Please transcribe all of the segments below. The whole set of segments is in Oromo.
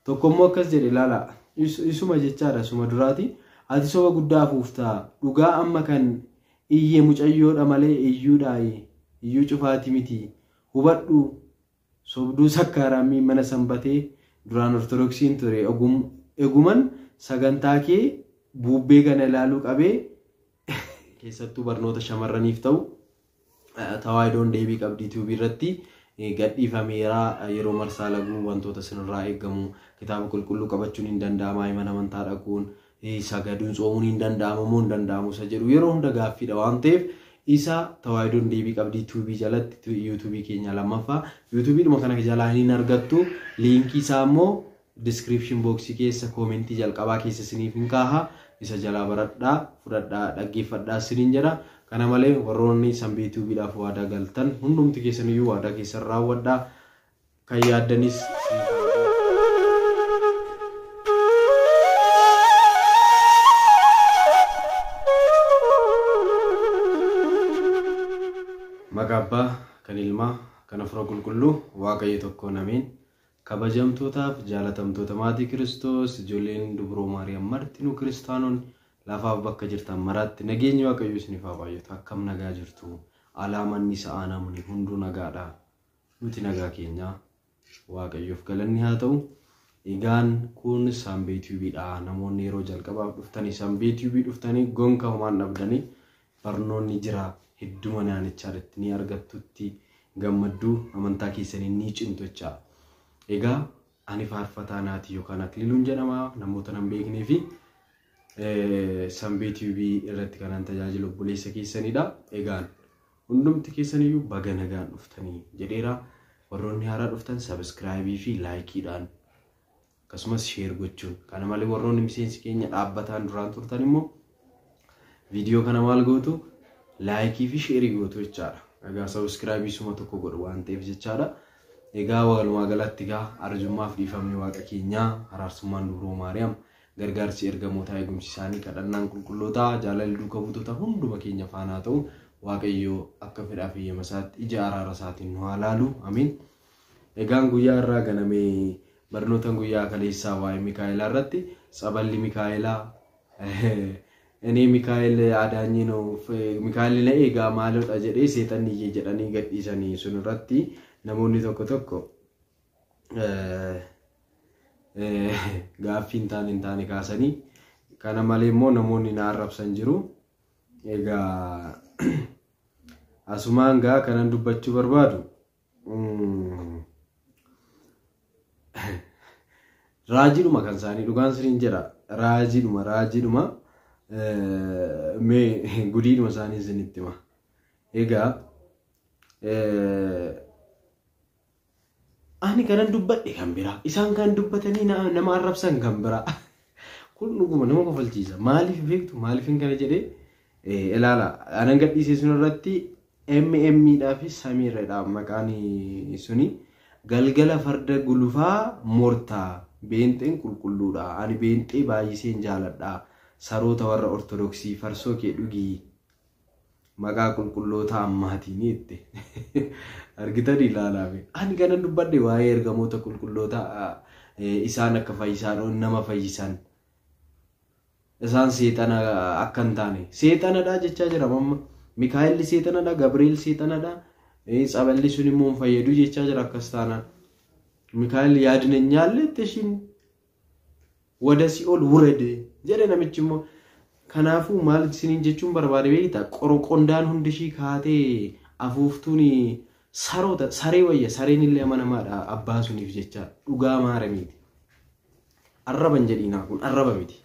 tokkommoo akkas jedhe laala isuma jechaadha suma duraati ati soba guddaa afuuftaa dhugaa amma kan iyyee mucayyoodha malee iyyuu cufaati miti hubadhu sobduu sakkaaramii mana sanbatee duraan ortodoksiin ture eguman sagantaa kee buubbee kana ilaaluu qabee keessattuu barnoota shamarraniif ta'u tawaayidoon deebii qabdii tuubii irratti gadhiifameera yeroo marsaa laguu wantoota sinirraa eegamu kitaaba qulqulluu qabachuun hin danda'ama mana amantaa dhaquun sagaduun soomuun hin danda'ama moo hin danda'amu isa jedhu yeroo hunda gaaffiidha waan ta'eef isa tawaayidoon deebii qabdii tuubii jalatti yuutuubii keenya lammaffaa yuutuubiidhuma kana jalaa hin argattu liinkii isaa immoo description boxii keessa koomentii jalqabaa keessa isiniif hin kaaha isa jalaa baradhaa fudhadhaa dhaggeeffadhaa isiniin jedha kana malee warroonni sanbii yuutuubiidhaaf waadaa galtan hundumti keessaniyyuu waadaa keessan raawwadhaa kan yaaddanis Magabba kan ilmaa kan afura qulqulluu waaqayyo tokko nameen kabajamtootaaf jaalatamtoota maatii Kiristoos ijoolleen dubroo Maariyaam martinuu kiristaanoon lafaaf bakka jirtan maraatti nageenyi waaqayyo isiniif haa baay'atu akkam nagaa jirtu alaamanni sa'aa namni hunduu nagaadha nuti nagaa keenya waaqayyoof galanni haa ta'u egaan kun sanbee tuubiidha namoonni yeroo jalqabaaf dhuftanii sanbee tuubii dhuftanii gonka homaan dhabdanii barnoonni jira hedduma naanichaatti ni argattutti gammadduu amantaa keessanii ni cimtocha egaa ani faarfataa naati yookaan akliluun jedhama namoota nan beeknee fi sanbee tuubii irratti kanan tajaajilu obboleessa keessanidha egaan hundumti keessaniyyuu baga nagaan dhuftanii jedheera warroonni haaraa dhuftan subscribe fi laayikiidhaan akkasumas share gochuun kana malee warroonni miseensi keenya dhaabbataan duraan turtan immoo viidiyoo kana maal gootu like fi share gootu jechaadha. Egaa subscribe suma tokko godhu waan ta'eef jechaadha. Egaa walumaa galatti egaa arjummaaf dhiifamni waaqa keenyaa araarsummaan dubroo Maariyaam gargaarsi ergamoota eegumsi isaanii kadhannaan qulqullootaa jaalalli duuka buutota hunduma keenya faanaa ta'u waaqayyo akka fedhaa fi eeyyama isaatti ija araara isaatiin nu haa laalu amiin. Egaan guyyaa irraa ganamee barnoota guyyaa kaleessaa waa'ee Mikaa'elaa irratti saballi Mikaa'elaa Ini Mikael adanya no Mikael na ega malot aja deh setan ni jedhanii gadhiisanii sun irratti namoonni tokko tokko gaaffii hin taane kaasanii kana malee immoo namoonni na arrabsan jiru egaa asumaan gaa kanan dubbachuu barbaadu raajidhuma kan isaanii dhugaan siniin jedha raajidhuma me gudiin masaanii sinitti ma egaa ani kanan dubbadhe kan biraa isaan kan dubbatanii nama arrabsan kan biraa kun dhuguma nama kofalchiisa maaliif beektu maaliifin kana jedhee ilaala anan gadhiisee sun irratti MM'dhaa fi Samiirradha maqaan suni galgala farda gulufaa mortaa beenxeen qulqulluudha ani beenxee baay'iseen jaaladha saroota warra ortodoksii farsoo kee dhugii maqaa qulqulloota ammaatiin itti argitanii ilaalaafi ani kanan dubbadhe waa'ee ergamoota qulqulloota isaan akka fayyisan nama fayyisan isaan seexana akka hin taane seexanadha jechaa jira mamma Mikaa'el seexanadha Gabriel seexanadha saballi sun immoo fayyadu jechaa jira akkas taanaan Mikaa'el yaadneenyaalle teshin wadasi ol wurede jedhe namichi immoo kanaafu maal isiniin jechuun barbaade beektaa qoroqondaan hundi ishii kaatee afuuftuun saroota saree wayya sareen illee amanamaadha abbaa suniif jecha dhugaa maaramiiti arraban jedhiinaa kun arraba miti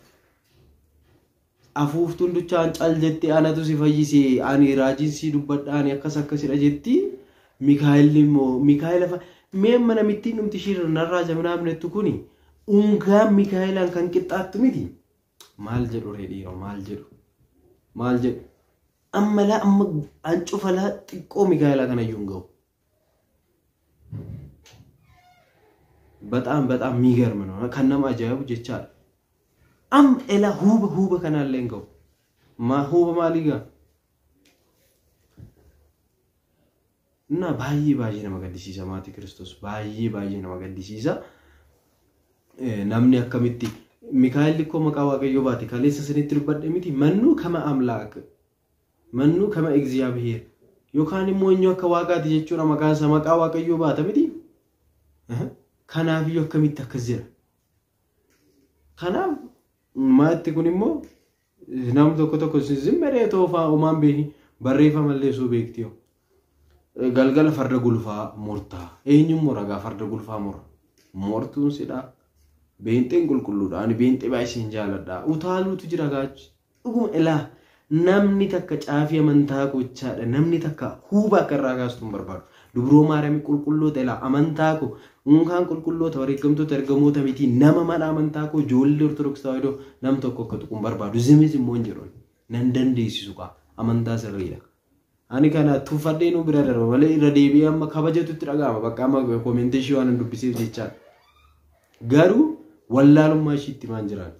afuuftuun duchaan cal jettee anatu si fayyisee ani raajinsii dubbadhaani akkas akkasidha jetti Mikaa'el immoo Mikaa'el mee mana mittiin dhumti shiirra narraa jaminaamnettu kuni ungaan Mikaa'elaan kan qixxaattu miti maal jedhu reedhiiroo maal jedhu amma ancufalaa xiqqoo Mikaa'elaa kanayyuu hin ga'u በጣም የሚገርም ነው ከነማ አጃይቡ ጀቻል ኤላ ሁበ ከናለ እንገው ሁበ ማሊጋ እና ባይ ነመ ገዲሲሳ ማቲ ክርስቶስ ባይ ነመ ገዲሲሳ namni akkamitti Mikaa'el koo maqaa waaqayyoo baate kaleessa sinitti dubbadhe miti mannu kama amlaak mannu kama እግዚአብሔር yookaan immoo eenyu akka waaqaati jechuudha maqaan isaa maqaa waaqayyoo baata miti kanaaf iyyuu akkamitti akkas jira kanaaf maatti kun immoo nam tokko zimmeree toofaa uumaan beeki barreeffama leessuu beektiyo galgala farda gulfaa murtaa eenyummoo ragaa farda gulfaa mortuun sidhaa beenxeen qulqulluudha ani beenxee baay'een jaaladha utaaluutu jira gaachi dhuguma ilaa namni takka caafii amantaa gochaadha namni takka huuba akka irraa kaastuun barbaadu dubroo maariyaami qulqulloota ilaa amantaa ko unkaan qulqulloota wareeggamtoota ergamoota miti nama mana amantaa ko ijoollee ortodoksii tawaahidoo nam tokko akka tuquun barbaadu zimis immoo hin jedhuun nan dandeessisu qaba amantaa sirriidha ani kana tuffadhee nu bira darba malee irra deebi'ee amma kabajatutti dhaga'ama bakka amma koomenteeshii waan dubbiseef jechaadha garuu wallaalummaa ishiitti maan jiraan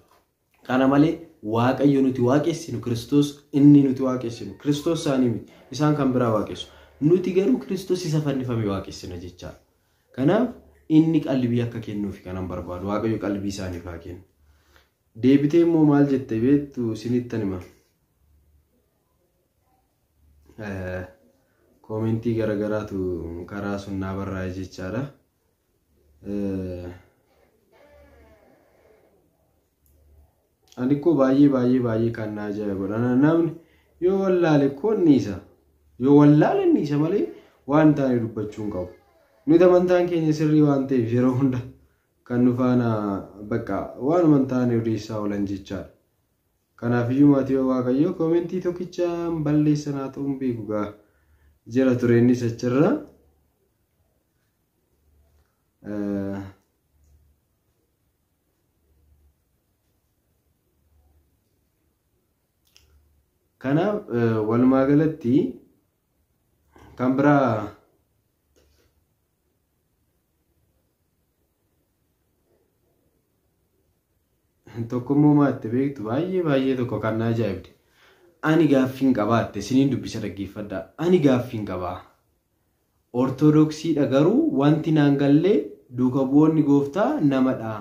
kana malee waaqayyo nuti waaqessinu Kiristoos inni nuti waaqessinu Kiristoos isaanii miti isaan kan biraa waaqessu nuti garuu Kiristoos isa fannifame waaqessina jechaadha kanaaf inni qalbii akka kennuufi kanan barbaadu waaqayyo qalbii isaaniif haa kennu deebitee immoo maal jette beektu sinittan hima koomentii garagaraatu karaa sunnaa barraa'e jechaadha ani ko baay'ee kan na ajaa'iba namni yoo wallaale koonniisa yoo wallaale niisa malee waan taane dubbachuun qabu nuti amantaan keenya sirrii waan ta'eef yeroo hunda kan nu faana bakka waan amantaan odeessaa oolan jechaadha kanaaf iyyuu maatii waaqayyoo koomentii tokkicha balleessanaa ta'uun beeku gaa jira tureennis achirra kanaaf walumaa galatti kan biraa tokkummoo maatte beektu baay'ee tokko kan na ajaa'ibde ani gaaffiin qabaatte siniin dubbisa dhaggeeffadhaa ani gaaffiin qabaa ortodoksiidha garuu wanti naan gallee duuka bu'oonni gooftaa namadha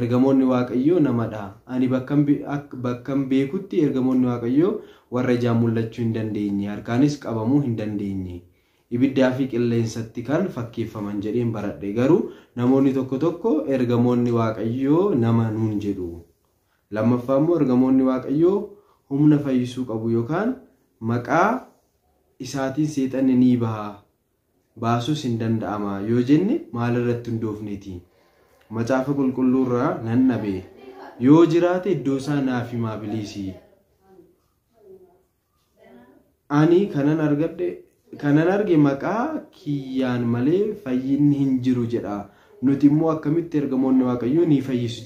ergamoonni waaqayyoo namadha ani bakkan beekutti ergamoonni waaqayyoo warra ijaan mul'achuu hin dandeenye harkaanis qabamuu hin dandeenye ibiddaa fi qilleensatti kan fakkeeffaman jedheen baradhe garuu namoonni tokko ergamoonni waaqayyoo nama nuun jedhu lammaffaa immoo ergamoonni waaqayyoo humna fayyisuu qabu yookaan maqaa isaatiin seexanni ni baasuus hin danda'ama yoo jenne maal irratti hundoofneeti macaafa qulqulluurraa nan dhabe yoo jiraate iddoo isaa naaf himaa biliisii ani kanan arge maqaa kiyyaan malee fayyinni hin jiru jedha nuti immoo akkamitti ergamoonni waaqayyoo ni fayyisu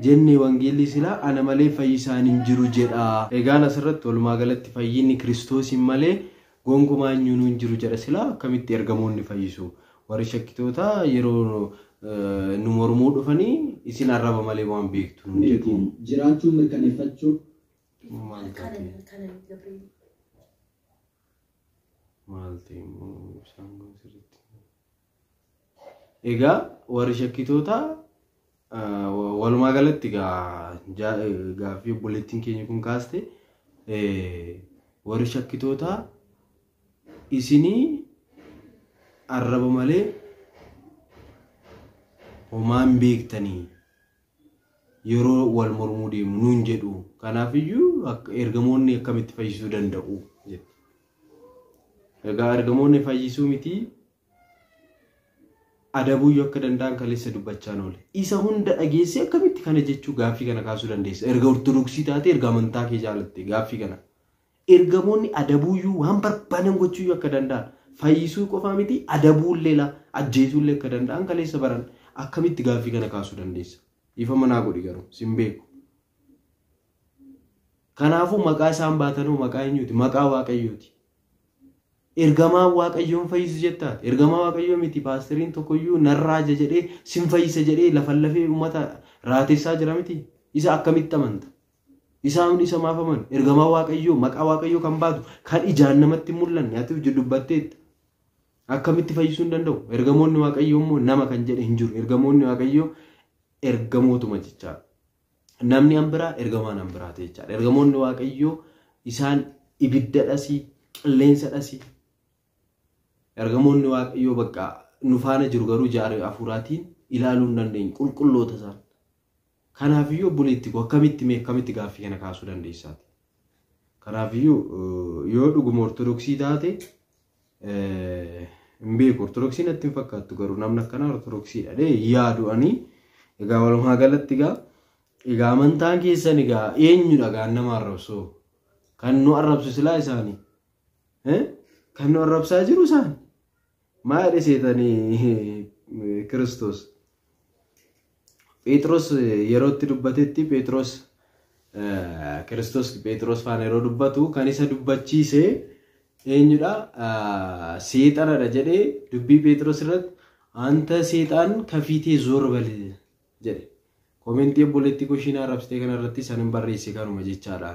jennee wangeelli silaa ana malee fayyisaan hin jiru jedha egaan asirratti walumaa galatti fayyinni Kiristoosin malee gonkumaa hin jiru jedha silaa akkamitti ergamoonni fayyisu warri shakkitoota yeroo nu mormuu dhufanii isin arraba malee waan beektu jiraachuu mirkaneeffachuu egaa warri shakkitoota walumaa galatti gaaffii obboleettiin keenya kun kaaste warri shakkitoota isinii arraba malee homaan beektanii yeroo wal mormuu deemu nuun jedhu kanaaf iyyuu ergamoonni akkamitti fayyisuu danda'u egaa ergamoonni fayyisuu miti adabuu yoo akka danda'an kaleessa dubbachaan oole isa hunda dhageessee akkamitti kana jechuu gaaffii kana kaasuu dandeessa erga ortodoksii taate erga amantaa kee jaalatte gaaffii kana ergamoonni adabuuyyuu waan barbaadan gochuu akka danda'an fayyisuu qofaa miti adabuullee la ajjeesuullee akka danda'an kaleessa baran akkamitti gaaffii kana kaasuu dandeessa ifa manaa godhi garuu sin beeku kanaafuu maqaa isaan baatanuu maqaa eenyuuti maqaa waaqayyooti ergamaa waaqayyoon fayyisu jettaati ergamaa waaqayyoo miti paastiriin tokkoyyuu narraa jedhee sin fayyisa jedhee lafallafee uummata raatessaa jira miti isa akkamitti amanta isaan isa maafaman ergamaa waaqayyoo maqaa waaqayyoo kan baatu kan ijaan namatti mul'anne ati dubbatteetta akkamitti fayyisuu hin danda'u ergamoonni waaqayyoo immoo nama kan jedhe hin jiru ergamoonni waaqayyoo ergamootuma jechaadha. Namni ambiraa ergamaan ambiraa jechaadha. Ergamoonni waaqayyoo isaan ibidda dhasii qilleensa dhasii. Ergamoonni waaqayyoo bakka nufaana jiru garuu jaaree afuraatiin ilaaluu hin dandeenye qulqulloota isaan. Kanaafiyyuu buleetti akkamitti gaaffii kana kaasuu dandeessaati. Kanaafiyyuu yoo dhuguma ortodoksii taate hin beeku ortodoksii natti hin fakkaattu garuu namni akkanaa ortodoksiidha yaadu'anii egaa walumaa galatti egaa amantaan keessan egaa eenyudha gaan nama arrabsoo kan nu arrabsu silaa isaanii kan nu arrabsaa jiru isaanii maal seetanii Kiristoos Petros yerootti dubbatetti Petros Kiristoos Petros faana yeroo dubbatu kan isa dubbachiise eenyudha seexanadha jedhee dubbii Petros irratti anta seexan kafiitee zorbal jedhe komentii obboleetti koshiina arrabsitee kana irratti san hin barreesse kanuma jechaadha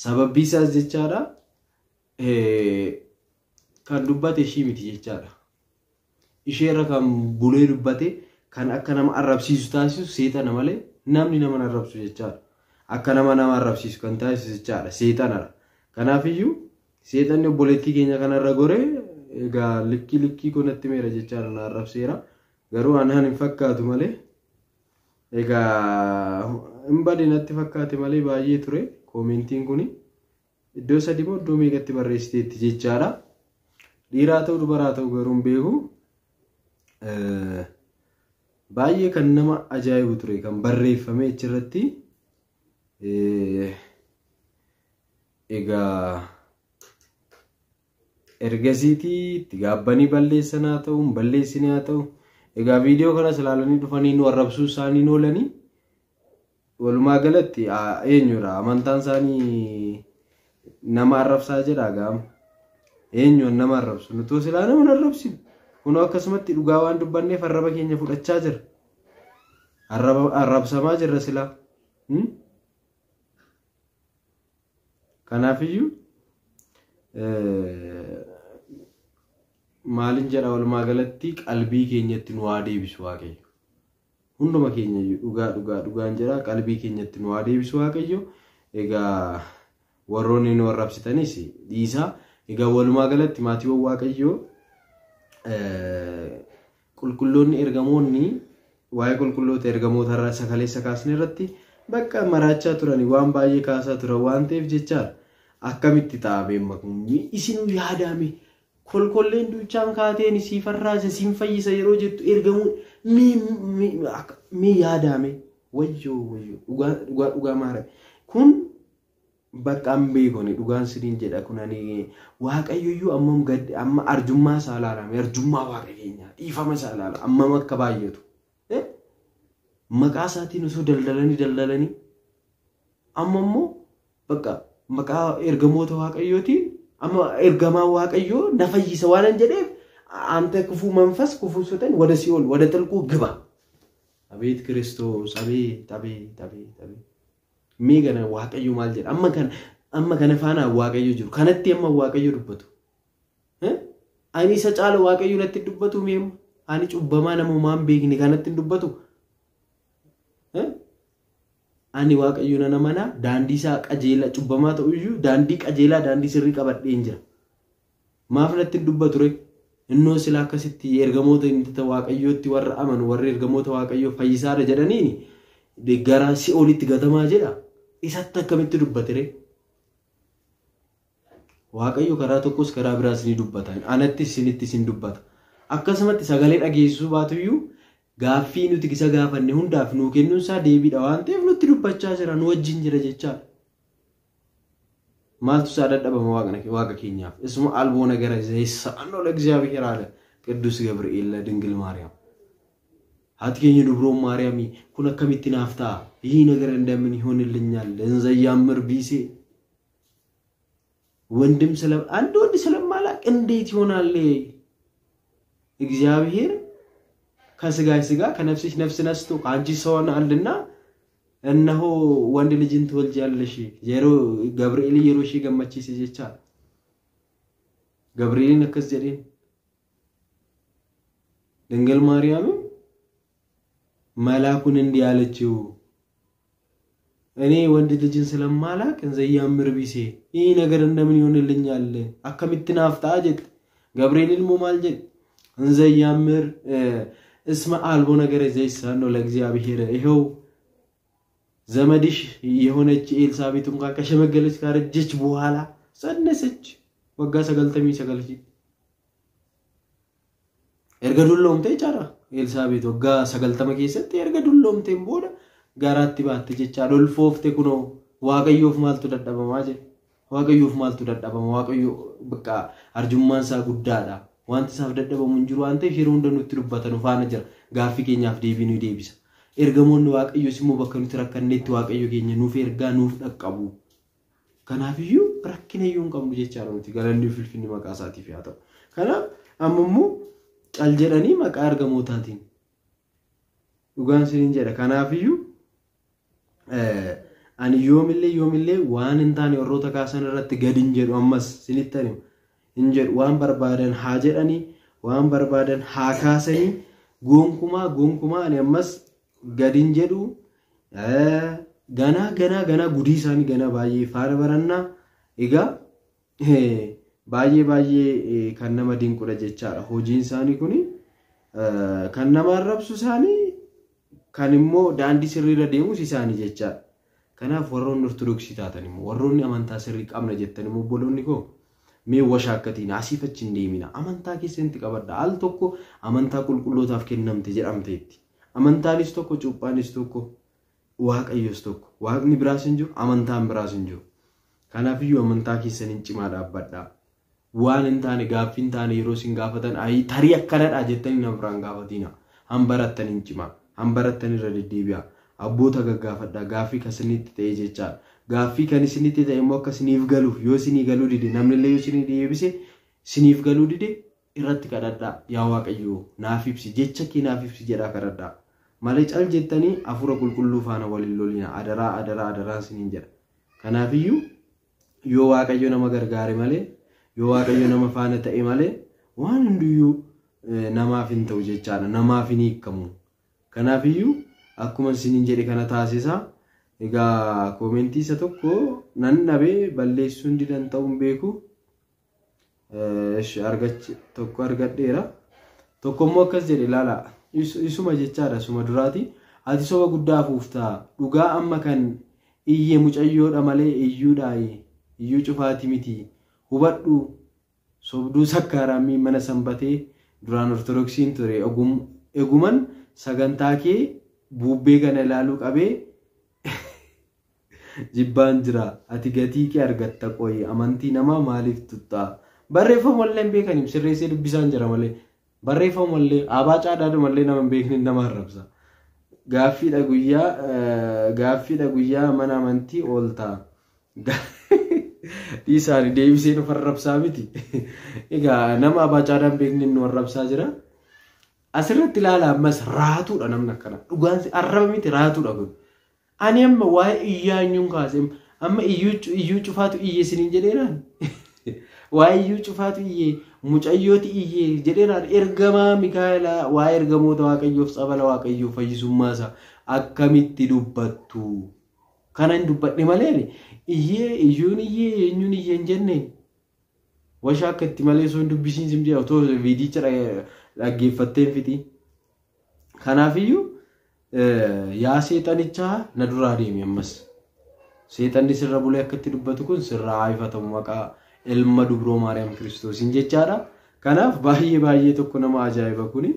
sababbii isaas jechaadha kan dubbate ishii miti jechaadha isheerra kan bulee dubbate kan akka nama arrabsiisu taasisu seexana malee namni nama arrabsu jechaadha akka nama arrabsiisu kan taasisu jechaadha seexanadha kanaafiyyuu seexanni obboleettii keenya kanarra gore egaa likki kunatti meera jechaadha na arrabseera garuu anaan hin fakkaatu malee egaa hin badee natti fakkaate malee baay'ee ture komentiin kuni iddoo sadii moo iddoo meeqatti barreessiteetti jechaadha dhiiraa ta'u dubaraa ta'u garuu hin beeku baay'ee kan nama ajaa'ibu ture kan barreeffame achirratti egaa ergasiitii itti gaabbanii balleessan haa ta'u hin balleessine haa ta'u egaa viidiyoo kanas ilaalanii dhufanii nu arrabsuu isaanii noolanii walumaa galatti eenyudha amantaan isaanii nama arrabsaa jedha gaam eenyuun nama arrabsu nuti silaa nama arrabsinu kunoo akkasumatti dhugaa waan dubbanneef arraba keenya fudhachaa jira arrabsamaa jirra silaa kanaafiyyuu maalin jedha walumaa galatti qalbii keenyatti nu haa deebisu waaqayyo hunduma keenya dhugaan jedha qalbii keenyatti nu haa deebisu waaqayyo egaa warroonni nu arrabsitanis dhiisaa egaa walumaa galatti maatiiwwan waaqayyo qulqulloonni ergamoonni waa'ee qulqulloota ergamoota irraa sakaleessa kaasne irratti bakka maraachaa turani waan baay'ee kaasaa turan waan ta'eef jechaadha akkamitti taa'ame makumni isinuu yaadame kolkolleen duuchaan kaateen isii farraasa siin fayyisa yeroo jettu ergamuun mi yaadame wayyoo dhugaa maara kun bakka beekoni dhugaan siniin jedha kunani waaqayyoyyuu amma arjummaa isaa ilaalame arjummaa waaqa keenya dhiifama isaa ilaala amma akka baay'atu maqaa isaatiin osoo daldalanii amma immoo bakka maqaa ergamoota waaqayyootiin amma ergamaa waaqayyoo na fayyisa waan jedheef anta kufuu manfas kufuu sotan wada si'ol wada talquu giba abeet Kiristoos abeet meegana waaqayyo maal jedha amma kana faana waaqayyo jiru kanatti amma waaqayyo dubbatu ani isa caala waaqayyo natti dubbatu meem ani cubbamaa namumaan beekni kanatti dubbatu ani waaqayyo nana mana daandii isaa qajeela cubbamaa ta'u iyyuu daandii qajeelaa daandii sirrii qabadheen jira maaf natti dubbatu re innoo sila akkasitti ergamoota inni waaqayyootti warra amanu warra ergamoota waaqayyoo fayyisaadha jedhanii gara si'oolitti gatamaa jedha isatti akkamitti dubbatire waaqayyo karaa tokkos karaa biraas ni dubbata anatti isinitti isin dubbata akkasumatti sagalee dhageessisuu baatuyyuu gaaffii nuti isa gaafanne hundaaf nuu kennuun isaa deebiidha waan ta'eef nutti dubbachaa jira nu wajjin jira jechaadha maaltu isaa dadhabama waaqa keenyaaf isuma alboo nagara isaanoo ለእግዚአብሔር አለ ቅዱስ ገብርኤል ለድንግል ማርያም አትገኝ ድብሮ ማርያም ኩን አከሚት ናፍታ ይሄ ነገር እንደምን ይሆንልኛል እንዘያምር ቢሴ ወንድም ሰለም አንድ ወንድ ስለማላቅ እንዴት ይሆናል እግዚአብሔር ከስጋይ ስጋ ከነፍስሽ ነፍስ ነስቶ አንቺ ሰውን አለና እነሆ ወንድ ልጅን ትወልጃለሽ ገብርኤል የሮሺ ገመቺ ሲጀቻ ገብርኤል ነከስ ጀዴን ድንግል ማርያም መላኩን እንዲህ አለችው እኔ ወንድ ልጅን ስለማላክ እንዘያምር ቢሴ ይሄ ነገር እንደምን ይሆንልኛል አከምትናፍታ ጀት ገብርኤልን ሞማልጀት እንዘያምር እስመ አልቦ ነገር ዘይሳን ነው ለእግዚአብሔር ይሄው ዘመድሽ የሆነች ኤልሳቤጥ እንኳን ከሸመገለች ካረጀች በኋላ ጸነሰች ወጋ ሰገልተሚ ሰገልፊ ኤርገዱሎም ተጫራ ኤልሳቤጥ ወጋ ሰገልተመ ከሰት ኤርገዱሎም ተምቦዳ ጋራቲ ባት ጀቻ ዶልፎፍቴ ኩኖ ዋቀዮፍ ማልቱ ደደበማ ጀ ዋቀዮፍ ማልቱ ደደበማ ዋቀዮ በቃ አርጁማንሳ ጉዳዳ ዋንተ ሳፍ ደደበሙ እንጅሩ አንተ ሂሩ እንደኑት ልባተኑ ፋነ ጀር ጋፊ ኬኛፍ ዴቢኑ ዴቢሳ ኤርገሞን ዋቀዮ ሲሞ በከኑ ተረከነት ዋቀዮ ኬኛ ኑፍ ኤርጋ ኑፍ ደቀቡ ከናፊዩ ረክነዩን ቀምዱ ጀቻ ነው ትገለንዲ ፍልፍኒ መቃሳቲ ፊያተው ከና አምሙ ጫልጀራኒ መቃ ኤርገሞታቲን ኡጋን ሲንጀራ ከናፊዩ ani yoomillee waan intaani warroota kaasan irratti gadin jedhu ammas sinittani injedhu waan barbaadan haa jedhani waan barbaadan haa kaasani gonkumaa ani ammas gadin jedhu gana gudii isaanii gana baay'ee faana barannaa egaa baay'ee kan nama dinqudha jechaadha hojiin isaanii kuni kan nama arrabsu isaanii kan immoo daandii sirriirra deemus isaanii jechaadha kanaaf warroonni ortodoksii taatan immoo warroonni amantaa sirrii qabna jettan immoo obboloonni koo mee washaakkatiin asiifachi hin deemina amantaa keessatti qabadha al tokko amantaa qulqullootaaf kennamte jedhamteetti amantaanis tokko cuuphaanis tokko waaqayyos tokko waaqni biraas hin jiru amantaan biraas hin jiru kanaaf iyyuu amantaa keessaniin cimaa dhaabbadhaa waan hin taane gaaffii hin taane yeroo isin gaafatan ayi tarii akkanadha jettanii nama biraan gaafatina hambarattaniin cimaa hambarattanii irra deddeebi'a abboota gaggaafadhaa gaaffii kasinitti ta'e jechaadha gaaffii kan isinitti ta'e immoo akka isiniif galuuf yoo isinii galuu dide namni illee yoo isinii deebise isiniif galuu dide irratti kadhadhaa yaa waaqayyoo naaf ibsi jecha kee naaf ibsi jedhaa kadhadhaa malee cal jettanii afura qulqulluu faana waliin lolina adaraa isiniin jedha kanaaf iyyuu yoo waaqayyo nama gargaare malee yoo waaqayyo nama faana ta'e malee waan hundiyyuu namaaf hin ta'u jechaadha namaaf hin hiikamu kanaaf iyyuu akkuma isiniin jedhe kana taasisa egaa komentii isa tokko nan dhabe balleessuun didan ta'uun beeku argachi tokko argadheera tokko immoo akkas jedhe ilaala isuma jechaadha suma duraati ati soba guddaa fuuftaa dhugaa amma kan iyyee mucayyoodha malee iyyuu cufaati miti hubadhu sobduu sakkaaraamii mana sanbatee duraan ortodoksiin ture eguman sagantaa kee bubbee kana ilaaluu qabee jibbaan jira ati gatii kee argatta qoyi amantii namaa maaliif tuttaa barreeffama wallee hin beekaniif sirreessee dubbisaan jira malee barreeffama wallee abaa caadhaadhu malee nama hin beekne nama arrabsa gaaffiidha guyyaa mana amantii ooltaa dhiisaanii deebisee nu arrabsaa miti egaa nama abaa caadhaan beekne nu arrabsaa jira asirratti ilaala ammas raatuudha namni akkana dhugaan arraba miti raatuudha kun ani amma waa'ee iyyaanyuun kaase amma iyyuu cufaatu iyyee siniin jedheeraan waa'ee iyyuu cufaatu iyyee mucayyooti iyyee jedheeraan ergamaa Mikaa'elaa waa'ee ergamoota waaqayyoof tsabala waaqayyoof fayyisummaasaa akkamitti dubbattu kana hin dubbadhe malee iyyuun eenyuun iyyee hin jenneen washaa akka itti malee osoo hin dubbisiin simjee otoo viidicha dhaggeeffatteen fiti kanaaf iyyuu yaa seexanichaa na duraa deemi ammas seexanni sirra bulee akka itti dubbatu kun sirra haifatamu maqaa ilma dubroo maariyaam kiristoosiin jechaadha kanaaf baay'ee tokko nama ajaa'iba kuni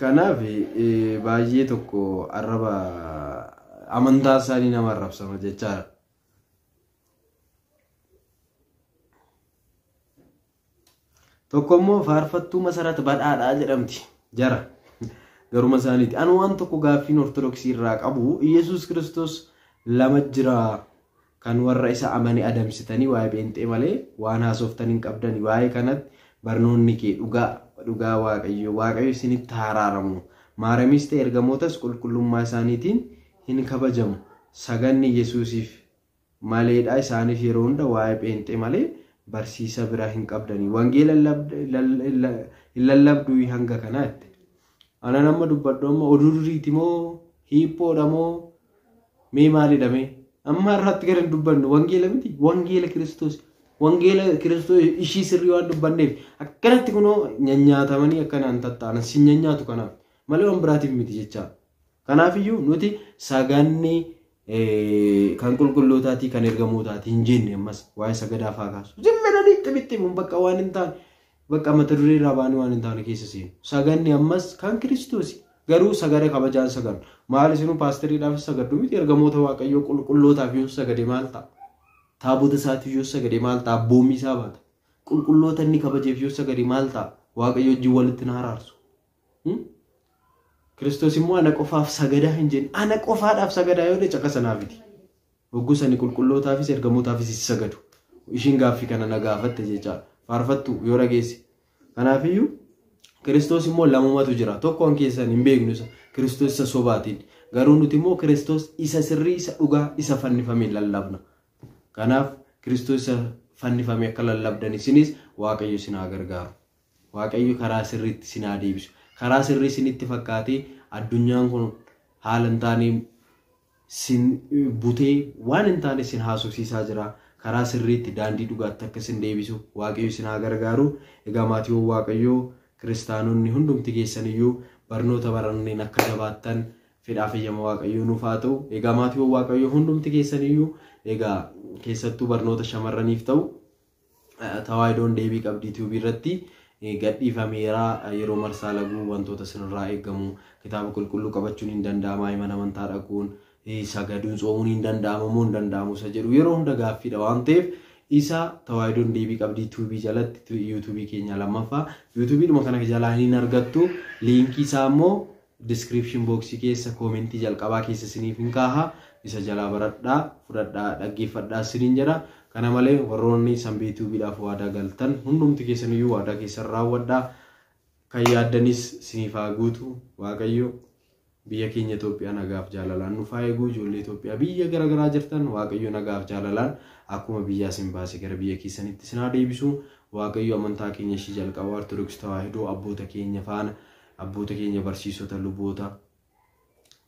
kanaaf baay'ee tokko arraba amantaa isaanii nama arrabsama jechaadha tokkommoo faarfattuu masarat badhaadhaa jedhamti jara garuma isaaniiti anu waan tokko gaaffiin ortodoksii irraa qabu Iyesuus Kiristoos lama jira kan warra isa amane adamsitanii waa'ee pheenxee malee waan haasoftanii hin qabdani waa'ee kanatti barnoonni kee dhugaa waaqayyo isinitti haraaramu maariyaamis ta'e ergamootas qulqullummaa isaaniitiin hin kabajamu saganni Yesuusiif maleedha isaaniif yeroo hunda waa'ee pheenxee malee barsiisa biraa hin qabdanii wangeela hin lallabduu hanga kanaatti. Ana nama dubbadhu amma oduu duriiti moo hiiphoodha moo mee maalidha mee amma irratti gara hin dubbannu wangeela miti wangeela Kiristoos ishii sirrii waan dubbanneef akkanatti kunoo nyanyaatamanii akkanaan tattaanan si nyanyaatu kanaaf malee waan biraatiif miti jecha. Kanaafiyyuu nuti saganni kan qulqullootaatii kan ergamootaatii hin jenne ammas waa'ee sagadaa faa kaasu. Jimmedhanii xixiqqi mun bakka waan hin taane bakka mata duree irraa baanii waan hin taane keessa seenu. Saganni ammas kan Kiristoos garuu sagada kabajaan sagadu. Maal isinuu paasteriidhaaf sagaddu miti ergamoota Waaqayyoo qulqullootaaf yoo sagade maal ta'a? Taabota isaatiif yoo sagade maal ta'a? Abboommii isaa baata. Qulqulloota inni kabajeef yoo sagade maal ta'a? Waaqayyo wajjin walitti na araarsu. Kiristoos immoo ana qofaaf sagadaa hin jenne ana qofaadhaaf sagadaa yoo ta'e caqasanaafiti. Hoggusani qulqullootaafis ergamootaafis itti sagadu. Ishiin gaaffii kana na gaafatte jecha faarfattu yoo dhageesse. Kanaafiyyuu Kiristoos immoo lamumatu jira. Tokkoon keessan hin beeknu isa Kiristoos isa sobaatiin. Garuu nuti immoo Kiristoos isa sirrii isa dhugaa isa fannifamee lallabna. Kanaaf Kiristoos isa fannifamee akka lallabdan isinis Waaqayyo isin haa gargaaru. Waaqayyo karaa sirriitti isin haa deebisu. Karaa sirrii isinitti fakkaatee addunyaan kun haala hin taane sin butee waan hin taane isin haasofsiisaa jira. Karaa sirriitti daandii dhugaatti akka isin deebisu Waaqayyo isin haa gargaaru. Egaa maatiiwwan Waaqayyoo kiristaanonni hundumti keessaniyyuu barnoota baranneen akka jabaattan fedhaa fayyama Waaqayyoo nuuf haa ta'u. Egaa maatiiwwan Waaqayyoo hundumti keessaniyyuu egaa keessattuu barnoota shamarraniif ta'u tawaayidoon deebii qabdii tiubii irratti gadhiifameera yeroo marsaa laguu wantoota sinirraa eegamu kitaaba qulqulluu qabachuun hin danda'ama mana amantaa dhaquun sagaduun soomuun hin danda'amu moo hin danda'amu isa jedhu yeroo hunda gaaffiidha waan ta'eef isa tawaayidoon deebii qabdii tiubii jalatti yuutuubii keenya lammaffaa yuutuubiidhuma kana jalaa hin argattu liinkii isaa immoo description boxii keessa koomentii jalqabaa keessa isiniif hin kaaha isa jalaa baradhaa fudhadhaa dhaggeeffadhaa isiniin jedha. Kana malee warroonni sanbii yuutuubiidhaaf waadaa galtan hundumti keessaniyyuu waadaa keessan raawwadhaa kan yaaddanis isiniif haa guutu. Waaqayyo biyya keenya Itoophiyaa nagaaf jaalalaan nuuf haa eegu. Ijoollee Itoophiyaa biyya garaagaraa jirtan Waaqayyo nagaaf jaalalaan akkuma biyyaa isin baase gara biyya keessanitti isin haa deebisu. Waaqayyo amantaa keenya ishii jalqabaa Ortodoksii Tawaahidoo abboota keenya faana abboota keenya barsiisota luboota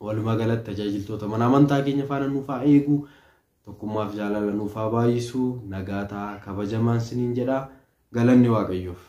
walumaa galatti tajaajiltoota mana amantaa keenya faana nuuf haa eegu. Tokkummaaf jaalala nuuf haa baay'isu. Nagaa ta'a kabajamaan isiniin jedha. Galanni Waaqayyoof.